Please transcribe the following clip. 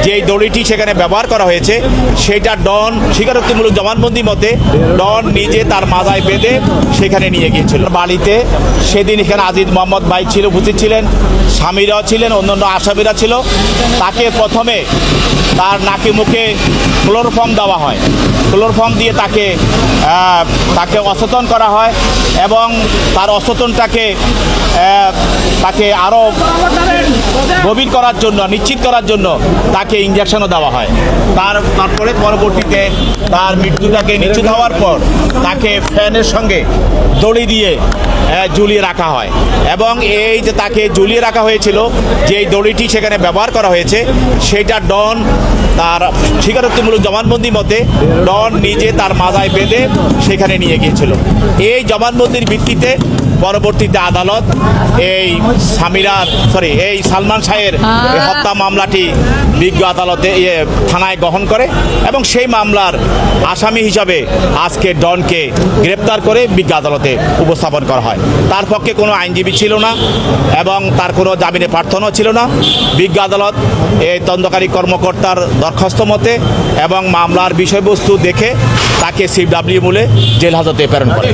যেই দড়িটি সেখানে ব্যবহার করা হয়েছে সেটা ডন স্বীকারোক্তিমূলক জবানবন্দি মতে ডন নিজে তার মাথায় বেঁধে সেখানে নিয়ে গিয়েছিল বাড়িতে। সেদিন এখানে আজিজ মোহাম্মদ ভাই ছিল, উপস্থিত ছিলেন, স্বামীরাও ছিলেন, অন্যান্য আসামিরা ছিল। তাকে প্রথমে তার নাকে মুখে ক্লোরোফর্ম দেওয়া হয়, ক্লোরোফর্ম দিয়ে তাকে অচেতন করা হয় এবং তার অচেতনটাকে তাকে আরও গভীর করার জন্য, নিশ্চিত করার জন্য তাকে ইঞ্জেকশনও দেওয়া হয়। তারপরে পরবর্তীতে তার মৃত্যুটাকে নিশ্চিত হওয়ার পর তাকে ফ্যানের সঙ্গে দড়ি দিয়ে ঝুলিয়ে রাখা হয় এবং এই যে তাকে ঝুলিয়ে রাখা হয়েছিল, যেই দড়িটি সেখানে ব্যবহার করা হয়েছে সেটা ডন তার স্বীকারোক্তিমূলক জবানবন্দি মতে ডন নিজে তার মাথায় বেঁধে সেখানে নিয়ে গিয়েছিল। এই জবানবন্দির ভিত্তিতে পরবর্তীতে আদালত এই সালমান শাহের হত্যা মামলাটি বিজ্ঞ আদালতে থানায় গ্রহণ করে এবং সেই মামলার আসামি হিসাবে আজকে ডনকে গ্রেপ্তার করে বিজ্ঞ আদালতে উপস্থাপন করা হয়। তার পক্ষে কোনো আইনজীবী ছিল না এবং তার কোনো জামিনে প্রার্থনাও ছিল না। বিজ্ঞ আদালত এই তদন্তকারী কর্মকর্তার দরখাস্ত মতে এবং মামলার বিষয়বস্তু দেখে তাকে সিডব্লিউ মূলে জেল হাজতে প্রেরণ করে।